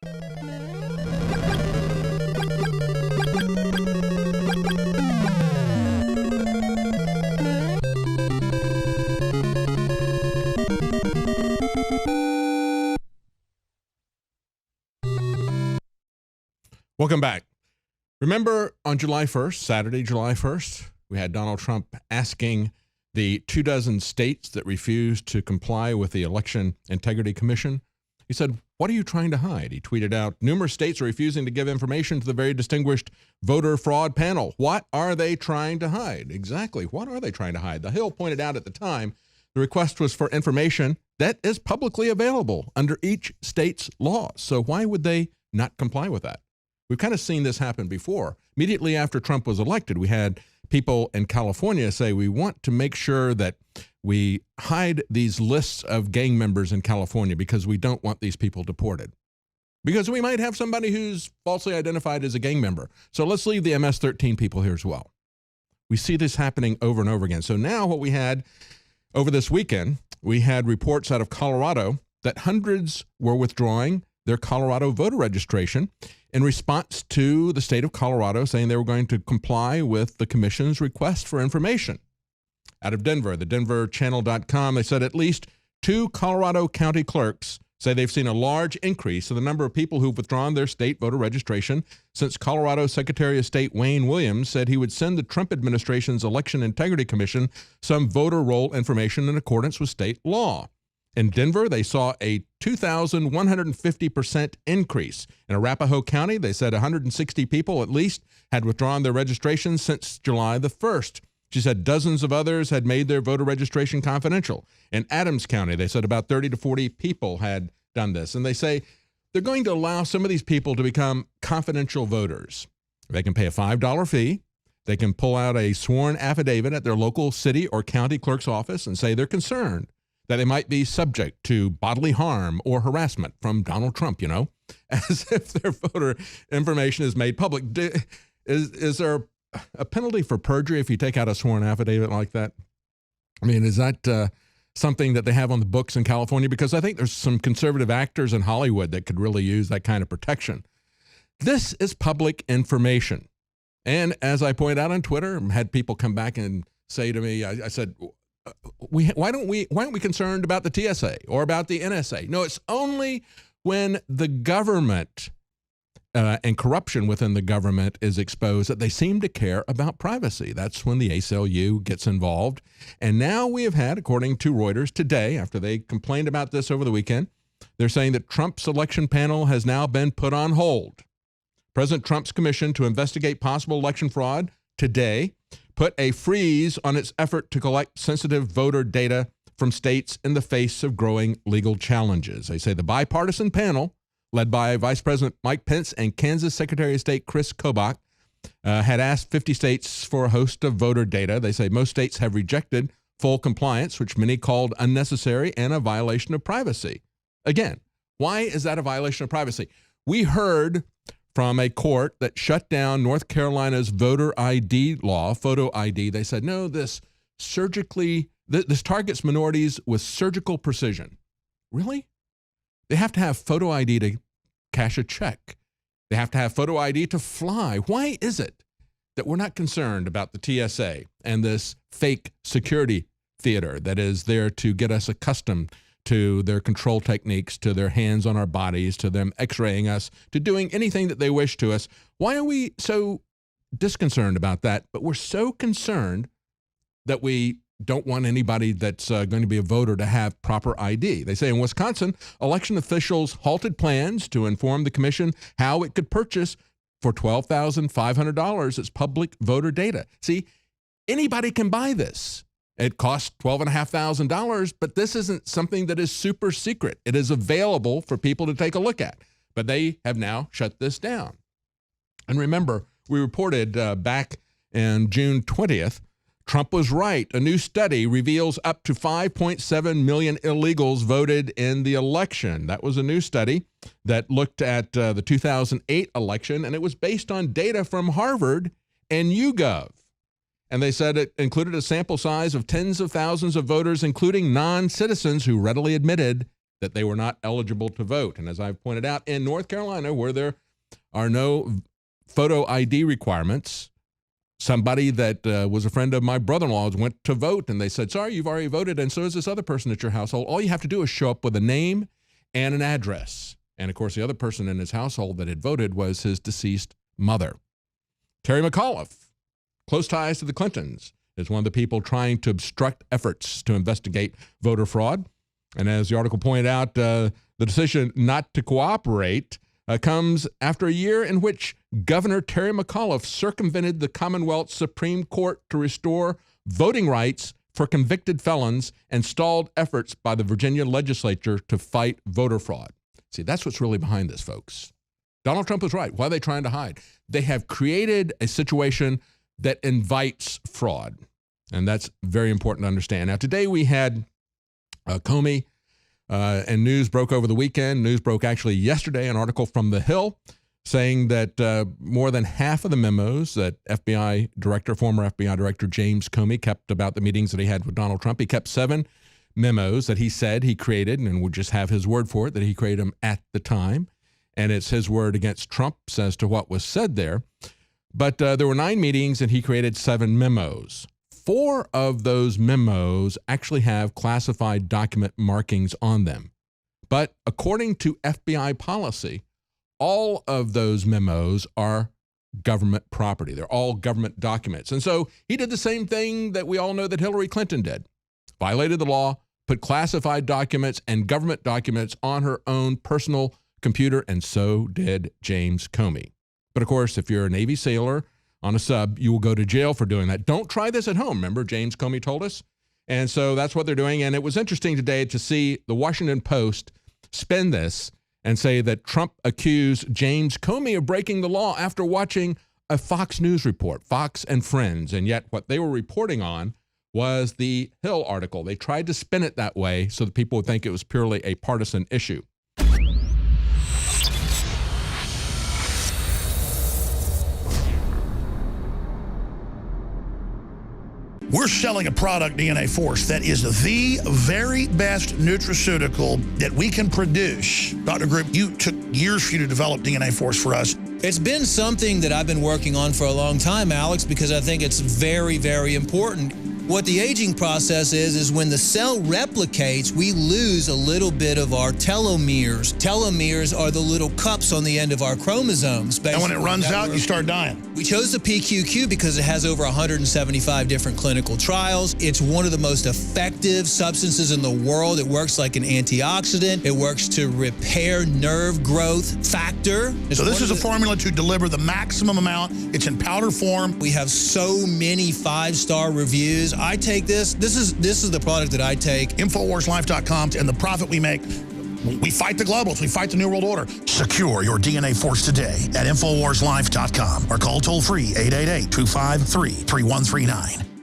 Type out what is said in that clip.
Welcome back. Remember on July 1st, Saturday, July 1st, we had Donald Trump asking the 24 states that refused to comply with the Election Integrity Commission. He said, "What are you trying to hide?" He tweeted out, "Numerous states are refusing to give information to the very distinguished voter fraud panel. What are they trying to hide?" Exactly. What are they trying to hide? The Hill pointed out at the time the request was for information that is publicly available under each state's law. So why would they not comply with that? We've kind of seen this happen before. Immediately after Trump was elected, we had people in California say, we want to make sure that we hide these lists of gang members in California because we don't want these people deported. Because we might have somebody who's falsely identified as a gang member. So let's leave the MS-13 people here as well. We see this happening over and over again. So now what we had over this weekend, we had reports out of Colorado that hundreds were withdrawing their Colorado voter registration in response to the state of Colorado saying they were going to comply with the commission's request for information. Out of Denver, the denverchannel.com, they said at least 2 Colorado county clerks say they've seen a large increase in the number of people who've withdrawn their state voter registration since Colorado Secretary of State Wayne Williams said he would send the Trump administration's Election Integrity Commission some voter roll information in accordance with state law. In Denver, they saw a 2,150% increase. In Arapahoe County, they said 160 people at least had withdrawn their registrations since July the 1st. She said dozens of others had made their voter registration confidential. In Adams County, they said about 30 to 40 people had done this. And they say they're going to allow some of these people to become confidential voters. They can pay a $5 fee. They can pull out a sworn affidavit at their local city or county clerk's office and say they're concerned that they might be subject to bodily harm or harassment from Donald Trump, as if their voter information is made public. Is there a penalty for perjury if you take out a sworn affidavit like that? I mean, is that something that they have on the books in California? Because I think there's some conservative actors in Hollywood that could really use that kind of protection. This is public information. And as I pointed out on Twitter, I had people come back and say to me, I said, why aren't we concerned about the TSA or about the NSA? No, it's only when the government and corruption within the government is exposed that they seem to care about privacy. That's when the ACLU gets involved. And now we have had, according to Reuters today, after they complained about this over the weekend, they're saying that Trump's election panel has now been put on hold. President Trump's commission to investigate possible election fraud today put a freeze on its effort to collect sensitive voter data from states in the face of growing legal challenges. They say the bipartisan panel, led by Vice President Mike Pence and Kansas Secretary of State Chris Kobach, had asked 50 states for a host of voter data. They say most states have rejected full compliance, which many called unnecessary and a violation of privacy. Again, why is that a violation of privacy? We heard from a court that shut down North Carolina's voter ID law, photo ID. They said, no, this targets minorities with surgical precision. Really? They have to have photo ID to cash a check. They have to have photo ID to fly. Why is it that we're not concerned about the TSA and this fake security theater that is there to get us accustomed to their control techniques, to their hands on our bodies, to them x-raying us, to doing anything that they wish to us? Why are we so disconcerted about that? But we're so concerned that we don't want anybody that's going to be a voter to have proper ID. They say in Wisconsin, election officials halted plans to inform the commission how it could purchase for $12,500 its public voter data. See, anybody can buy this. It costs $12,500, but this isn't something that is super secret. It is available for people to take a look at, but they have now shut this down. And remember, we reported back in June 20th, Trump was right. A new study reveals up to 5.7 million illegals voted in the election. That was a new study that looked at the 2008 election, and it was based on data from Harvard and YouGov. And they said it included a sample size of tens of thousands of voters, including non-citizens who readily admitted that they were not eligible to vote. And as I've pointed out, in North Carolina, where there are no photo ID requirements, somebody that was a friend of my brother-in-law's went to vote, and they said, sorry, you've already voted, and so is this other person at your household. All you have to do is show up with a name and an address. And, of course, the other person in his household that had voted was his deceased mother. Terry McAuliffe, close ties to the Clintons, is one of the people trying to obstruct efforts to investigate voter fraud. And as the article pointed out, the decision not to cooperate comes after a year in which Governor Terry McAuliffe circumvented the Commonwealth Supreme Court to restore voting rights for convicted felons and stalled efforts by the Virginia legislature to fight voter fraud. See, that's what's really behind this, folks. Donald Trump was right. Why are they trying to hide? They have created a situation that invites fraud, and that's very important to understand. Now, today we had Comey, and news broke over the weekend. News broke actually yesterday, an article from The Hill saying that more than half of the memos that former FBI Director James Comey kept about the meetings that he had with Donald Trump, he kept 7 memos that he said he created, and would just have his word for it, that he created them at the time. And it's his word against Trump's as to what was said there. But there were 9 meetings, and he created 7 memos. 4 of those memos actually have classified document markings on them. But according to FBI policy, all of those memos are government property. They're all government documents. And so he did the same thing that we all know that Hillary Clinton did. Violated the law, put classified documents and government documents on her own personal computer, and so did James Comey. But of course, if you're a Navy sailor on a sub, you will go to jail for doing that. Don't try this at home. Remember, James Comey told us? And so that's what they're doing. And it was interesting today to see the Washington Post spin this and say that Trump accused James Comey of breaking the law after watching a Fox News report, Fox and Friends. And yet what they were reporting on was the Hill article. They tried to spin it that way so that people would think it was purely a partisan issue. We're selling a product, DNA Force, that is the very best nutraceutical that we can produce. Dr. Group, you took years for you to develop DNA Force for us. It's been something that I've been working on for a long time, Alex, because I think it's very, very important. What the aging process is when the cell replicates, we lose a little bit of our telomeres. Telomeres are the little cups on the end of our chromosomes. And when it runs out, you start dying. We chose the PQQ because it has over 175 different clinical trials. It's one of the most effective substances in the world. It works like an antioxidant. It works to repair nerve growth factor. So this is a formula to deliver the maximum amount. It's in powder form. We have so many 5-star reviews. I take this. This is the product that I take. InfoWarsLife.com, and the profit we make, we fight the globals. We fight the New World Order. Secure your DNA Force today at InfoWarsLife.com or call toll-free 888-253-3139.